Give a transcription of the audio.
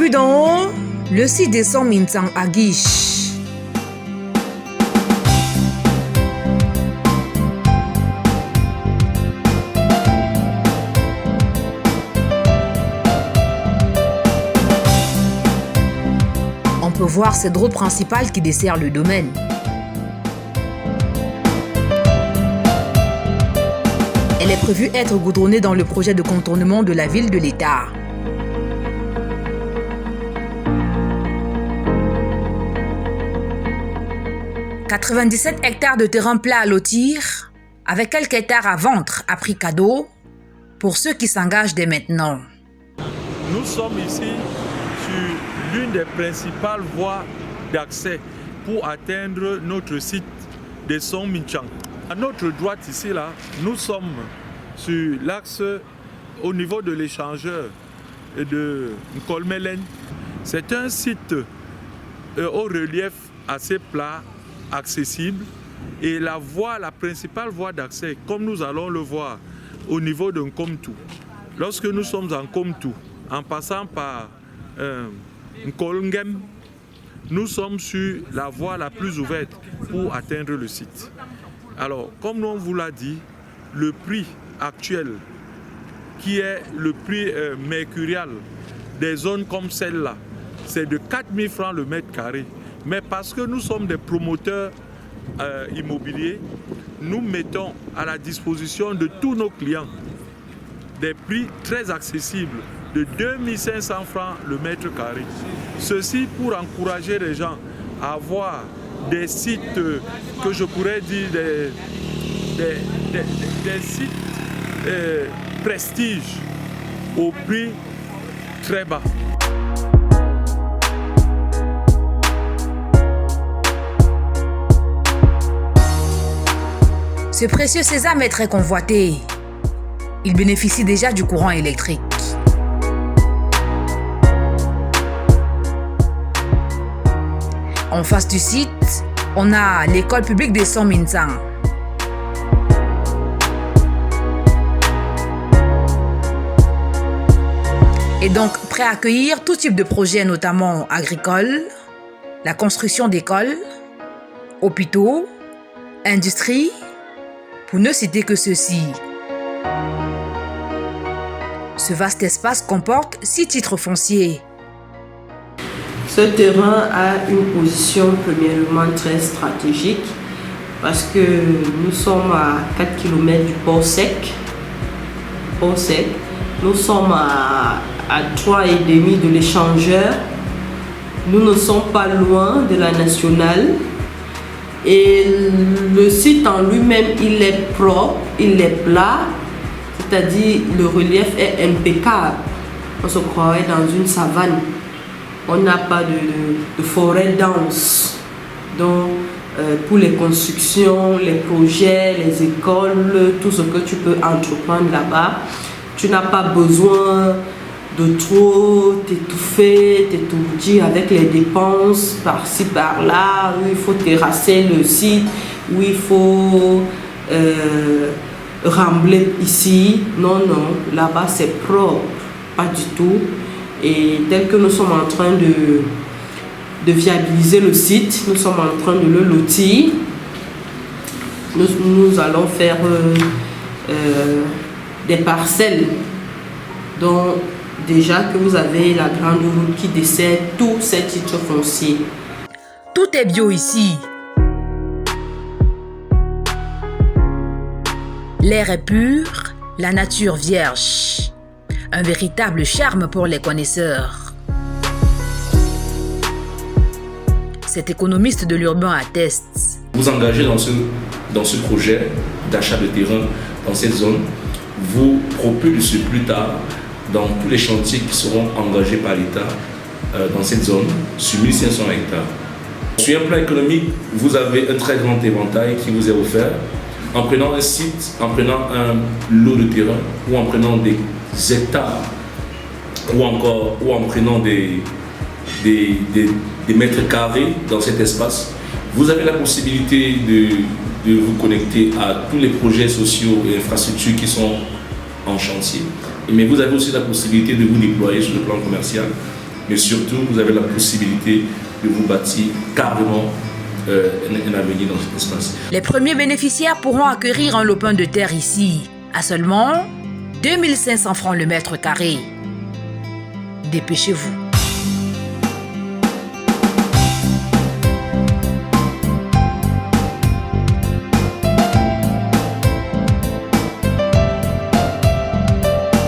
Vue d'en haut, le site des Song Mintsang à Guiche. On peut voir cette route principale qui dessert le domaine. Elle est prévue être goudronnée dans le projet de contournement de la ville de l'État. « 97 hectares de terrain plat à lotir, avec quelques hectares à vendre à prix cadeau pour ceux qui s'engagent dès maintenant. » Nous sommes ici sur l'une des principales voies d'accès pour atteindre notre site de Song Mintsang. À notre droite ici, là, nous sommes sur l'axe au niveau de l'échangeur de Nkolmelen. C'est un site au relief assez plat, accessible, et la principale voie d'accès, comme nous allons le voir au niveau de Nkomtu. Lorsque nous sommes en Nkomtu, en passant par Nkolngem, nous sommes sur la voie la plus ouverte pour atteindre le site. Alors, comme on vous l'a dit, le prix actuel, qui est le prix mercurial des zones comme celle-là, c'est de 4 000 francs le mètre carré. Mais parce que nous sommes des promoteurs immobiliers, nous mettons à la disposition de tous nos clients des prix très accessibles de 2 500 francs le mètre carré. Ceci pour encourager les gens à avoir des sites que je pourrais dire des sites prestige au prix très bas. Ce précieux sésame est très convoité. Il bénéficie déjà du courant électrique. En face du site, on a l'école publique des Song Mintsang. Et donc prêt à accueillir tout type de projets, notamment agricoles, la construction d'écoles, hôpitaux, industries, pour ne citer que ceci. Ce vaste espace comporte 6 titres fonciers. Ce terrain a une position premièrement très stratégique parce que nous sommes à 4 km du port sec. Nous sommes à 3,5 de l'échangeur. Nous ne sommes pas loin de la nationale. Et le site en lui-même, il est propre, il est plat, c'est-à-dire le relief est impeccable. On se croirait dans une savane. On n'a pas de forêt dense. Donc, pour les constructions, les projets, les écoles, tout ce que tu peux entreprendre là-bas, tu n'as pas besoin de trop t'étouffer, t'étourdir avec les dépenses par-ci, par-là, où il faut terrasser le site, où il faut rembler ici. Non, là-bas c'est propre, pas du tout. Et tel que nous sommes en train de viabiliser le site, nous sommes en train de le lotir. Nous allons faire des parcelles dont déjà que vous avez la grande route qui dessert tous ces titres fonciers. Tout est bio ici. L'air est pur, la nature vierge. Un véritable charme pour les connaisseurs. Cet économiste de l'urbain atteste. Vous engagez dans ce projet d'achat de terrain dans cette zone, vous propulsez plus tard dans tous les chantiers qui seront engagés par l'État dans cette zone sur 1500 hectares. Sur un plan économique, vous avez un très grand éventail qui vous est offert en prenant un site, en prenant un lot de terrain ou en prenant des hectares ou en prenant des mètres carrés dans cet espace. Vous avez la possibilité de vous connecter à tous les projets sociaux et infrastructures qui sont en chantier. Mais vous avez aussi la possibilité de vous déployer sur le plan commercial mais surtout, vous avez la possibilité de vous bâtir carrément un avenir dans cet espace. Les premiers bénéficiaires pourront acquérir un lopin de terre ici, à seulement 2500 francs le mètre carré. Dépêchez-vous.